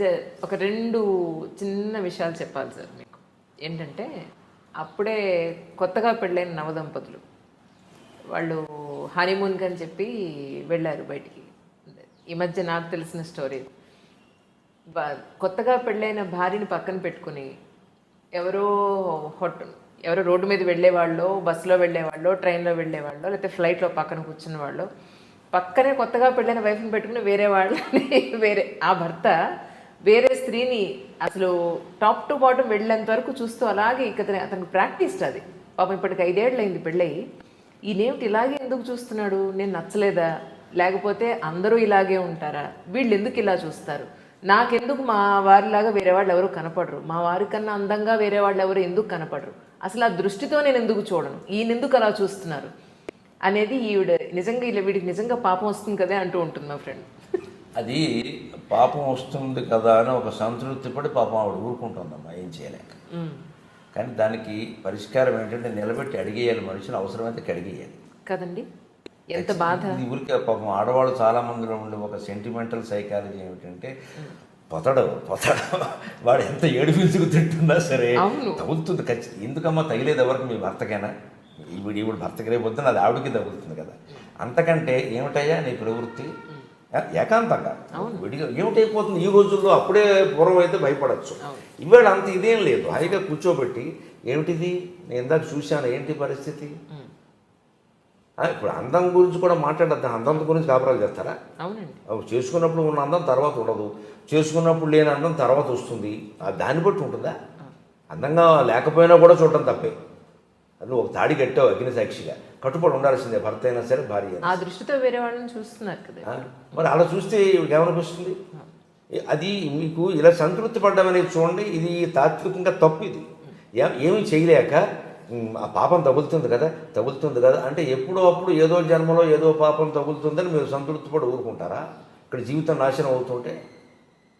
మధ్య ఒక 2 చిన్న విషయాలు చెప్పాలి సార్ మీకు. ఏంటంటే అప్పుడే కొత్తగా పెళ్ళైన నవదంపతులు వాళ్ళు హనీమూన్కి అని చెప్పి వెళ్ళారు బయటికి. ఈ మధ్య నాకు తెలిసిన స్టోరీ. కొత్తగా పెళ్ళైన భార్యని పక్కన పెట్టుకుని ఎవరో రోడ్డు మీద వెళ్ళేవాళ్ళు, బస్సులో వెళ్ళేవాళ్ళు, ట్రైన్లో వెళ్ళేవాళ్ళు, లేకపోతే ఫ్లైట్లో పక్కన కూర్చున్న వాళ్ళు, పక్కనే కొత్తగా పెళ్ళైన వైఫ్ని పెట్టుకుని వేరే ఆ భర్త వేరే స్త్రీని అసలు టాప్ టు బాటం వెళ్ళేంత వరకు చూస్తూ అలాగే అతనికి ప్రాక్టీస్ అది. పాపం ఇప్పటికి 5 ఏళ్ళు అయింది పెళ్ళయి. ఈయనేమిటి ఇలాగే ఎందుకు చూస్తున్నాడు, నేను నచ్చలేదా, లేకపోతే అందరూ ఇలాగే ఉంటారా, వీళ్ళు ఎందుకు ఇలా చూస్తారు, నాకెందుకు మా వారిలాగా వేరే వాళ్ళు ఎవరు కనపడరు, మా వారి కన్నా అందంగా వేరే వాళ్ళు ఎవరు ఎందుకు కనపడరు, అసలు ఆ దృష్టితో నేను ఎందుకు చూడను, ఈయన ఎందుకు అలా చూస్తున్నారు అనేది వీడికి నిజంగా పాపం వస్తుంది కదా అంటూ ఉంటుంది మా ఫ్రెండ్. అది పాపం వస్తుంది కదా అని ఒక సంతృప్తి పడి పాపం ఆవిడ ఊరుకుంటుందమ్మా, ఏం చేయలేక. కానీ దానికి పరిష్కారం ఏంటంటే నిలబెట్టి అడిగేయాలి, మనుషులు అవసరమైతే అడిగేయాలి కదండి. ఎంత బాధ. ఇది ఊరికే పాపం ఆడవాళ్ళు చాలా మందిలో ఉండే ఒక సెంటిమెంటల్ సైకాలజీ ఏమిటంటే పొతడు వాడు ఎంత ఏడిపించుకు తింటున్నా సరే తగులుతుంది ఖచ్చితంగా. ఎందుకమ్మా తగిలేదు ఎవరికి, మీ భర్తకైనా, ఈవిడ భర్తకి రేపొద్దున అది ఆవిడకి తగులుతుంది కదా. అంతకంటే ఏమిటయ్యా నీ ప్రవృత్తి, ఏకాంతంగా విడిగా ఏమిటైపోతుంది ఈ రోజుల్లో. అప్పుడే పూర్వం అయితే భయపడచ్చు, ఇవాళ అంత ఇదేం లేదు. హాయిగా కూర్చోబెట్టి ఏమిటిది నేను ఇందాక చూశాను, ఏంటి పరిస్థితి. ఇప్పుడు అందం గురించి కూడా మాట్లాడద్దు, అందం గురించి కాపురాలు చేస్తారా? చేసుకున్నప్పుడు ఉన్న అందం తర్వాత ఉండదు, చేసుకున్నప్పుడు లేని అందం తర్వాత వస్తుంది. దాన్ని బట్టి ఉంటుందా? అందంగా లేకపోయినా కూడా చూడటం తప్పే. అది ఒక తాడి కట్టావు అగ్ని సాక్షిగా, కట్టుబడి ఉండాల్సిందే భర్త అయినా సరే భార్య. ఆ దృష్టితో వేరే వాళ్ళని చూస్తున్నారు కదా, మరి అలా చూస్తే ఏమనిపిస్తుంది? అది మీకు ఇలా సంతృప్తి పడ్డం అనేది చూడండి, ఇది తాత్వికంగా తప్పు. ఇది ఏమీ చేయలేక ఆ పాపం తగులుతుంది కదా అంటే ఎప్పుడో అప్పుడు ఏదో జన్మలో ఏదో పాపం తగులుతుందని మీరు సంతృప్తి పడి ఊరుకుంటారా? ఇక్కడ జీవితం నాశనం అవుతుంటే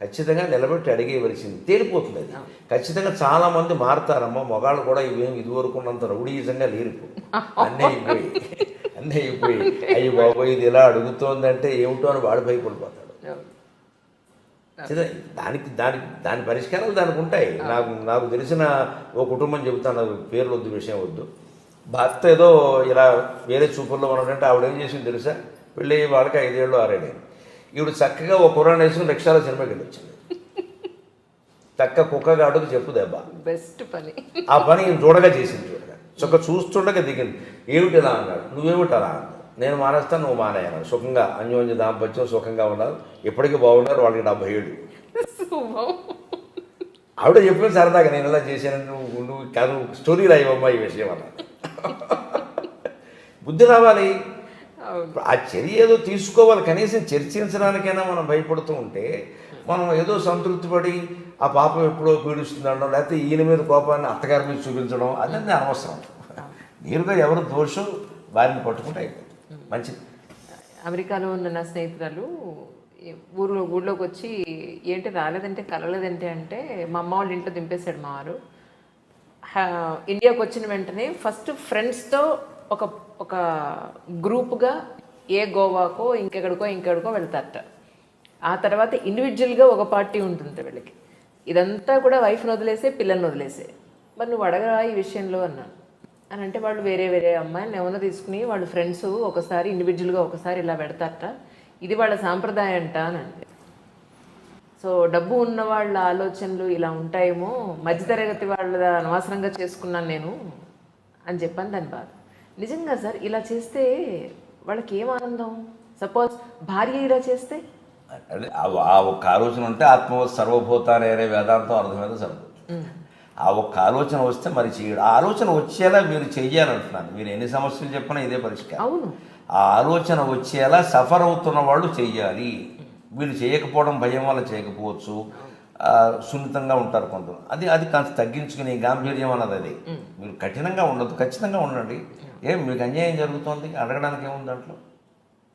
ఖచ్చితంగా నిలబెట్టి అడిగేవలసింది, తేలిపోతుంది. అది ఖచ్చితంగా చాలామంది మారుతారమ్మా. మగాళ్ళు కూడా ఇవేమి ఇదివరకున్నంత రౌడీజంగా లేరు. అన్నీ అయిపోయి అయ్యి బాబోయ్ ఇది ఇలా అడుగుతోందంటే ఏమిటో అని వాడు భయపడిపోతాడు. దాని పరిష్కారాలు దానికి ఉంటాయి. నాకు తెలిసిన ఓ కుటుంబం చెబుతాను, పేర్లు వద్దు, విషయం వద్దు. భర్త ఏదో ఇలా వేరే చూపుల్లో ఉన్నాడంటే ఆవిడ ఏం చేసింది తెలుసా? పెళ్ళి వాళ్ళకి 5 ఏళ్ళు 6 ఏళ్ళు. ఈవిడ చక్కగా ఒక కుర్రాన్ని వేసుకుని రిక్షాలో సినిమాకి వెళ్ళి వచ్చింది. చక్క కుక్కగాడుకు చెప్పు దెబ్బ, బెస్ట్ పని. ఆ పని ఈయన చూడగా చేసింది. చక్క చూస్తుండగా దిగింది. ఏమిటి ఇలా అన్నాడు, నువ్వేమిటి అలా అన్నాడు. నేను మానేస్తాను, నువ్వు మానేయను. సుఖంగా అన్యోన్య దాంపత్యం సుఖంగా ఉన్నారు, ఎప్పటికీ బాగున్నారు. వాళ్ళకి 70 ఏళ్ళు. ఆవిడ చెప్పిన సరదాగా నేను ఇలా చేశాను, నువ్వు కాదు స్టోరీ రాయవమ్మా ఈ విషయం అన్న. బుద్ధి రావాలి, ఆ చర్య ఏదో తీసుకోవాలి. కనీసం చర్చించడానికైనా మనం భయపడుతూ ఉంటే మనం ఏదో సంతృప్తి పడి ఆ పాపం ఎప్పుడో పీడిస్తుంది అనడం, లేకపోతే ఈయన మీద కోపాన్ని అత్తగారి మీద చూపించడం అదంతా అనవసరం. నేరుగా ఎవరు దోషం వారిని పట్టుకుంటే అయిపోతుంది, మంచిది. అమెరికాలో ఉన్న నా స్నేహితురాలు ఊళ్ళోకి వచ్చి ఏంటి రాలేదంటే కలలేదంటే అంటే మా అమ్మ వాళ్ళ ఇంట్లో దింపేశాడు మా వారు. ఇండియాకి వచ్చిన వెంటనే ఫస్ట్ ఫ్రెండ్స్తో ఒక గ్రూప్గా గోవాకో ఇంకెక్కడికో వెళ్తారట. ఆ తర్వాత ఇండివిజువల్గా ఒక పార్టీ ఉంటుంది వీళ్ళకి. ఇదంతా కూడా వైఫ్ని వదిలేసే, పిల్లల్ని వదిలేసే. మరి నువ్వు అడగరా ఈ విషయంలో అన్నాను. అని అంటే వాళ్ళు వేరే అమ్మాయిని ఏమైనా తీసుకుని వాళ్ళు ఫ్రెండ్స్ ఒకసారి ఇండివిజువల్గా ఒకసారి ఇలా పెడతారట, ఇది వాళ్ళ సాంప్రదాయం అంట అని అంటే. సో డబ్బు ఉన్న వాళ్ళ ఆలోచనలు ఇలా ఉంటాయేమో, మధ్యతరగతి వాళ్ళ అనవసరంగా చేసుకున్నాను నేను అని చెప్పాను దాని బాధ. నిజంగా సార్ ఇలా చేస్తే వాళ్ళకి ఏం ఆనందం? సపోజ్ భార్య ఇలా చేస్తే ఆ ఒక్క ఆలోచన ఉంటే ఆత్మవత్ సర్వభూతానేరే వేదాంతం అర్థమైతే సరిపోతుంది. ఆ ఒక్క ఆలోచన వస్తే మరి చేయడు. ఆ ఆలోచన వచ్చేలా మీరు చెయ్యాలంటున్నాను. మీరు ఎన్ని సమస్యలు చెప్పినా ఇదే పరిష్కారం. అవును, ఆ ఆలోచన వచ్చేలా సఫర్ అవుతున్న వాళ్ళు చెయ్యాలి. వీళ్ళు చేయకపోవడం భయం వల్ల చేయకపోవచ్చు, సున్నితంగా ఉంటారు కొందరు. అది కాస్త తగ్గించుకుని గాంభీర్యం అన్నది అది. మీరు కఠినంగా ఉండదు, ఖచ్చితంగా ఉండండి. మీకు అన్యాయం జరుగుతుంది అడగడానికి ఏముంది దాంట్లో?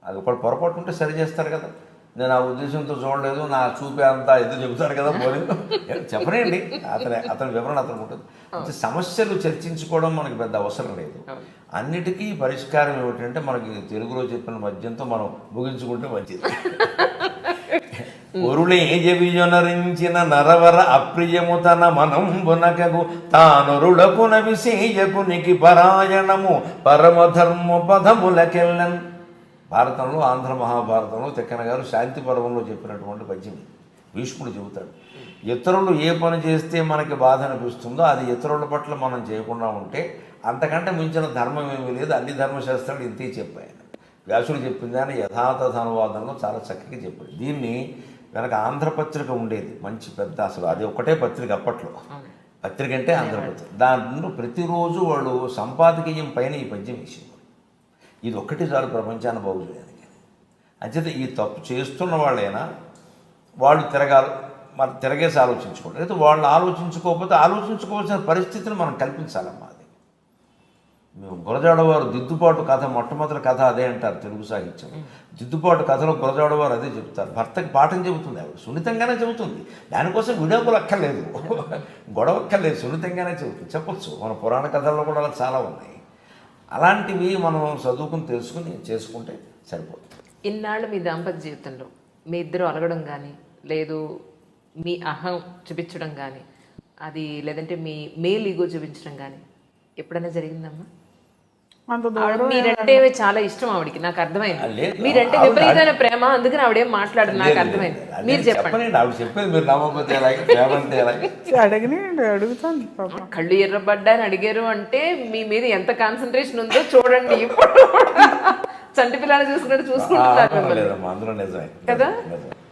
అది ఒకటి పొరపాటు ఉంటే సరి చేస్తారు కదా. నేను ఆ ఉద్దేశంతో చూడలేదు, నా చూపే అంతా ఎదురు చెబుతారు కదా, పోలేదు చెప్పనండి. అతని వివరణ అతను ఉంటుంది. అంటే సమస్యలు చర్చించుకోవడం మనకి పెద్ద అవసరం లేదు. అన్నిటికీ పరిష్కారం ఏమిటంటే మనకి తెలుగులో చెప్పిన మద్యంతో మనం ముగించుకుంటే మంచిది. ఒరులే జవిజొనరించిన నరవర అప్రియము తన మనంబునకగు తానొరుడకున విశేయకునికి పరాయణము పరమధర్మ పదములకెళ్ళన్. భారతంలో, ఆంధ్ర మహాభారతంలో తిక్కన గారు శాంతి పర్వంలో చెప్పినటువంటి పద్యం. భీష్ముడు చెబుతాడు, ఇతరులు ఏ పని చేస్తే మనకి బాధ అనిపిస్తుందో అది ఇతరుల పట్ల మనం చేయకుండా ఉంటే అంతకంటే మించిన ధర్మం ఏమీ లేదు, అన్ని ధర్మశాస్త్రాలు ఇంతే చెప్పాయి. వ్యాసుడు చెప్పింది అని యథాతథ అనువాదంలో చాలా చక్కగా చెప్పాడు. దీన్ని వెనక ఆంధ్రపత్రిక ఉండేది, మంచి పెద్ద, అసలు అది ఒకటే పత్రిక అప్పట్లో, పత్రిక అంటే ఆంధ్రపత్రిక. దాంట్లో ప్రతిరోజు వాళ్ళు సంపాదకీయం పైన ఈ పద్యం వేసేవారు. ఇది ఒక్కటి చాలు ప్రపంచాన్ని బాగు చేయడానికి. అంచేత ఈ తప్పు చేస్తున్న వాళ్ళైనా వాళ్ళు మరి తిరగేసి ఆలోచించుకోండి. అయితే వాళ్ళు ఆలోచించుకోకపోతే ఆలోచించుకోవాల్సిన పరిస్థితిని మనం కల్పించాలమ్మా. అది మేము గురజాడవారు దిద్దుబాటు కథ, మొట్టమొదటి కథ అదే అంటారు తెలుగు సాహిత్యం. దిద్దుబాటు కథలో గురజాడవారు అదే చెబుతారు. భర్తకి పాఠం చెబుతుంది, ఆవిడ సున్నితంగానే చెబుతుంది. దానికోసం విడాకులు అక్కర్లేదు, గొడవ అక్కర్లేదు, సున్నితంగానే చెబుతుంది. చెప్పొచ్చు, మన పురాణ కథల్లో కూడా అలా చాలా ఉన్నాయి. అలాంటివి మనం చదువుకుని తెలుసుకుని చేసుకుంటే సరిపోతుంది. ఇన్నాళ్ళు మీ దాంపత్య జీవితంలో మీ ఇద్దరు అలగడం కానీ, లేదు మీ అహం చూపించడం కానీ, అది లేదంటే మీ మేల్ ఈగో చూపించడం కానీ ఎప్పుడైనా జరిగిందమ్మా? మీరంటే చాలా ఇష్టం ఆవిడికి, నాకు అర్థమైంది. మీరంటే విపరీతమైన ప్రేమ, అందుకని ఆవిడేం మాట్లాడదు, నాకు అర్థమైంది. మీరు చెప్పండి. ఆవిడ చెప్పేది మీరు నమ్మకపోతే అడుగుతాను. కళ్ళు ఎర్రబడ్డాని అడిగారు అంటే మీ మీద ఎంత కాన్సన్ట్రేషన్ ఉందో చూడండి. ఇప్పుడు చంటి పిల్లలు చూసుకున్నట్టు చూసుకుంటున్నారు కదా,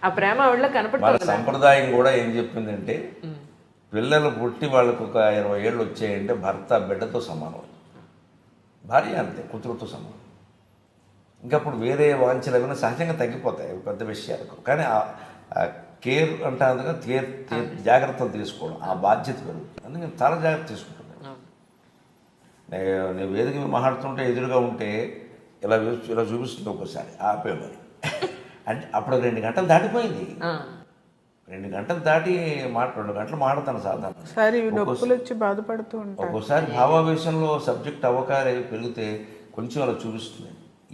ఆ ప్రేమ ఆవిడలో కనపడుతుంది. సంప్రదాయం కూడా ఏం చెప్పిందంటే, పిల్లలు పుట్టి వాళ్ళకు ఒక 20 ఏళ్ళు వచ్చాయంటే భర్త బిడ్డతో సమానం, భార్య అంతే కూతురుతో సమానం. ఇంకప్పుడు వేరే వాంఛలు ఏమైనా సహజంగా తగ్గిపోతాయి పెద్ద విషయాలకు. కానీ ఆ కేర్ అంటారు, జాగ్రత్తలు తీసుకోవడం, ఆ బాధ్యత పెరుగుతుంది. అందుకని చాలా జాగ్రత్త తీసుకుంటున్నాను. నేను వేదిక మాట్లాడుతుంటే ఎదురుగా ఉంటే ఇలా చూపిస్తుంది, ఒక్కోసారి ఆపే మరి అంటే అప్పుడు 2 గంటలు దాటిపోయింది. 2 గంటలు దాటి 2 గంటలు మాట్లాడతాను సాధారణ. ఒక్కోసారి భావావేశంలో సబ్జెక్ట్ అవకాశం పెరిగితే కొంచెం అలా చూపిస్తుంది,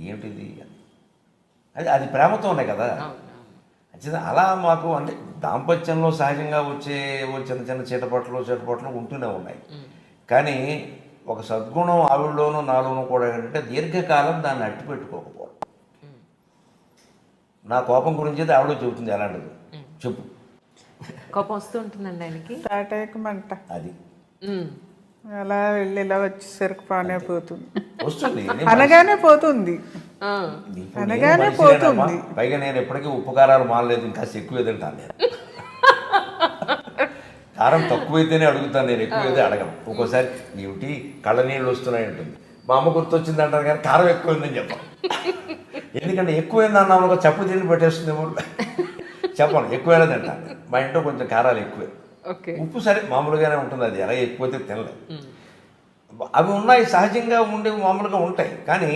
ఏంటిది అని. అది ప్రేమతో ఉన్నాయి కదా. అంతే అలా మాకు అంటే దాంపత్యంలో సహజంగా వచ్చే చిన్న చిన్న చీటపట్లు ఉంటూనే ఉన్నాయి. కానీ ఒక సద్గుణం ఆవిడలోనూ నాలోనూ కూడా ఏంటంటే దీర్ఘకాలం దాన్ని అట్టి పెట్టుకోకపోవడం. నా కోపం గురించి అయితే ఆవిడ చెబుతుంది, ఎలాంటిది చెప్పు. కోపం వస్తూ ఉంటుందండి ఆయనకి, అది అలా వెళ్ళి ఇలా వచ్చేసరికి పానే పోతుంది, వస్తుంది, అనగానే పోతుంది, పైగా నేను ఎప్పటికీ ఉపకారాలు మానలేదు, ఇంకా ఎక్కువ తింటాను. నేను కారం తక్కువైతేనే అడుగుతాను, నేను ఎక్కువైతే అడగను. ఒక్కోసారి ఏమిటి కళ్ళ నీళ్ళు వస్తున్నాయి ఉంటుంది, మా అమ్మ గుర్తొచ్చింది అంటారు, కానీ కారం ఎక్కువైందని చెప్పాను. ఎందుకంటే ఎక్కువైంది అన్నాము చప్పుడు తిండి పెట్టేస్తుందేమో, చెప్పను ఎక్కువైనా తింటాను. మా ఇంట్లో కొంచెం కారాలు ఎక్కువే, ఉప్పు సరే మామూలుగానే ఉంటుంది, అది ఎలా ఎక్కువైతే తినలేదు. అవి ఉన్నాయి, సహజంగా ఉండేవి మామూలుగా ఉంటాయి. కానీ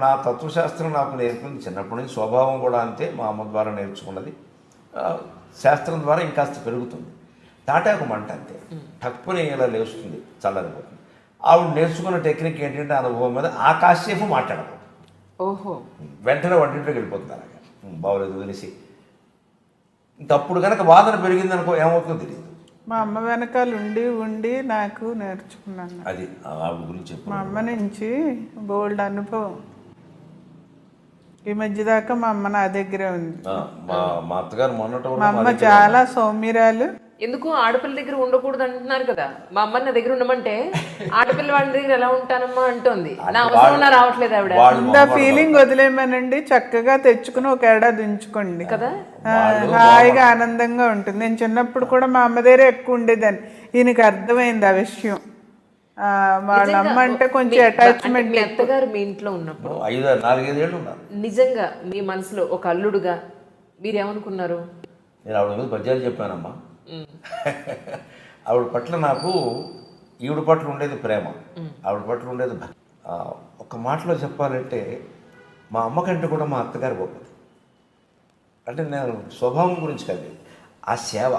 నా తత్వశాస్త్రం నాకు నేర్పింది చిన్నప్పటి నుంచి, స్వభావం కూడా అంతే, మా అమ్మ ద్వారా నేర్చుకున్నది. శాస్త్రం ద్వారా ఇంకాస్త పెరుగుతుంది. తాటాకు మంట అంతే, తక్కువనే ఇలా లేస్తుంది, చల్లనిపోతుంది. ఆవిడ నేర్చుకున్న టెక్నిక్ ఏంటంటే అనుభవం మీద ఆ కాసేపు మాట్లాడదు, వెంటనే వంటింట్లోకి వెళ్ళిపోతుంది. అలాగా బాగోలేదు వదిలేసి. ఇంకప్పుడు కనుక వాదన పెరిగిందనుకో ఏమవుతుందో తెలియదు. మా అమ్మ వెనకాల ఉండి ఉండి నాకు నేర్చుకున్నాను. అది ఆవిడ గురించి మా అమ్మ నుంచి బోల్డ్ అనుభవం. ఈ మధ్య దాకా మా అమ్మ నా దగ్గరే ఉంది. మా అత్తగారు మా అమ్మ చాలా సౌమ్యరాలు. ఎందుకు ఆడపిల్ల దగ్గర ఉండకూడదు అంటున్నారు కదా, మా అమ్మ నా దగ్గర ఉండమంటే ఆడపిల్ల వాళ్ళ దగ్గర ఎలా ఉంటానమ్మా అంటుంది. నా అవసరం రావట్లేదు ఆవిడ. ఇంత ఫీలింగ్ వదిలేమనండి, చక్కగా తెచ్చుకుని ఒక ఏడాది ఉంచుకోండి కదా, హాయిగా ఆనందంగా ఉంటుంది. నేను చిన్నప్పుడు కూడా మా అమ్మ దగ్గర ఎక్కువ ఉండేదాన్ని. ఈయనకి అర్థమైంది ఆ విషయం. వాళ్ళ అమ్మ అంటే కొంచెం అటాచ్మెంట్. మీ అత్తగారు మీ ఇంట్లో ఉన్నప్పుడు 4-5 ఏళ్ళు ఉన్నారు. నిజంగా మీ మనసులో ఒక అల్లుడుగా మీరేమనుకున్నారు? నేను ఆవిడ మీద పద్యాలు చెప్పానమ్మా. ఆవిడ పట్ల నాకు ఈవిడ పట్ల ఉండేది ప్రేమ, ఆవిడ పట్ల ఉండేది ఒక మాటలో చెప్పాలంటే మా అమ్మ కంటే కూడా మా అత్తగారు గొప్పది. అంటే నేను స్వభావం గురించి కాదు, ఆ సేవ.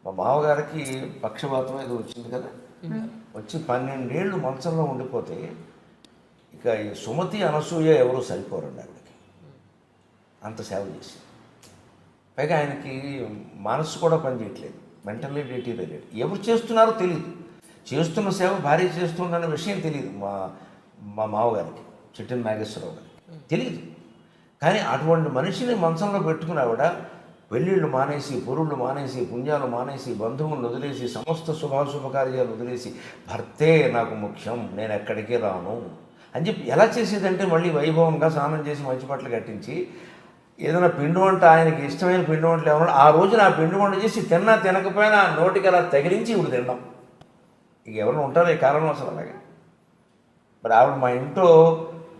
మా మామగారికి పక్షవాతం ఏదో వచ్చింది కదా, వచ్చి 12 ఏళ్ళు మంచంలో ఉండిపోతే ఇక ఈ సుమతి అనసూయ ఎవరు సరిపోరండి ఆవిడకి, అంత సేవ చేసి. పైగా ఆయనకి మనసు కూడా పనిచేయట్లేదు, మెంటల్లీ డిటీరియరేట్. ఎవరు చేస్తున్నారో తెలియదు, చేస్తున్న సేవ భార్య చేస్తుందన్న విషయం తెలియదు మా మావగారికి, చిట్టిన నాగేశ్వరరావు గారికి తెలియదు. కానీ అటువంటి మనిషిని మంచంలో పెట్టుకుని ఆవిడ పెళ్ళిళ్ళు మానేసి, పొరుళ్ళు మానేసి, పుణ్యాలు మానేసి, బంధువులను వదిలేసి, సమస్త శుభాశుభకార్యాలు వదిలేసి, భర్తే నాకు ముఖ్యం, నేను ఎక్కడికి రాను అని చెప్పి ఎలా చేసేదంటే మళ్ళీ వైభవంగా స్నానం చేసి మంచి బట్టలు కట్టించి ఏదైనా పిండి వంట, ఆయనకి ఇష్టమైన పిండి వంటలు ఏమన్నా ఆ రోజున ఆ పిండి వంట చేసి తిన్నా తినకపోయినా నోటికి అలా తగిలించి ఇప్పుడు తిన్నాం. ఇక ఎవరైనా ఉంటారో ఈ కారణం అసలు అలాగే. మరి ఆవిడ మా ఇంట్లో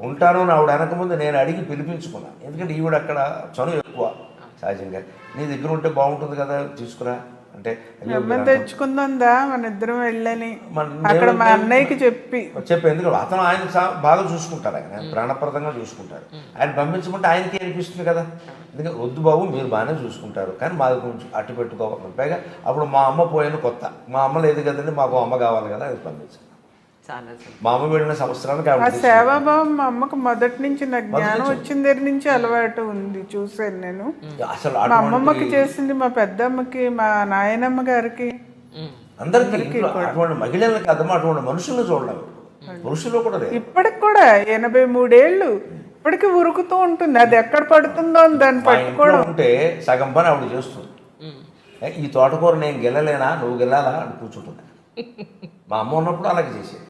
ఉంటాను అని ఆవిడ అనకముందు నేను అడిగి పిలిపించుకున్నాను. ఎందుకంటే ఈవిడ అక్కడ చనువు ఎక్కువ సహజంగా. నీ దగ్గర ఉంటే బాగుంటుంది కదా, తీసుకురా అంటే తెచ్చుకుందా మన ఇద్దరం వెళ్ళని అక్కడ మా అన్నయ్యకి చెప్పి ఎందుకంటే అతను ఆయన బాగా చూసుకుంటారు, ఆయన ప్రాణప్రదంగా చూసుకుంటారు. ఆయన పంపించమంటే ఆయనకి అనిపిస్తుంది కదా, ఎందుకంటే వద్దు బాబు మీరు బాగానే చూసుకుంటారు కానీ మాది కొంచెం అట్టు పెట్టుకోవాలి. పైగా అప్పుడు మా అమ్మ పోయిన కొత్త, మా అమ్మ లేదు కదండి, మాకు అమ్మ కావాలి కదా, అది పంపించాను. మా అమ్మ వెళ్ళిన సంవత్సరానికి ఆ సేవాభావం మా అమ్మకు మొదటి నుంచి నాకు జ్ఞానం వచ్చిన దగ్గర నుంచి అలవాటు ఉంది. చూసాను నేను, అసలు మా అమ్మమ్మకి చేసింది, మా పెద్దమ్మకి, మా నాయనమ్మ గారికి, అందరికీ. అటువంటి మహిళలు కాదమ్మా, అటువంటి మనుషులను చూడలేము, పురుషులు కూడా లేదు. ఇప్పటికి కూడా 83 ఏళ్ళు ఇప్పటికి ఉరుకుతూ ఉంటుంది. అది ఎక్కడ పడుతుందో అని దాన్ని పట్టుకోవడం ఉంటే సగం పని ఆవిడ చేస్తుంది. ఈ తోటకూర నేను గెలలేనా, నువ్వు గెలాలా అని కూర్చుంటుంది. మా అమ్మ ఉన్నప్పుడు అలాగే చేసేది.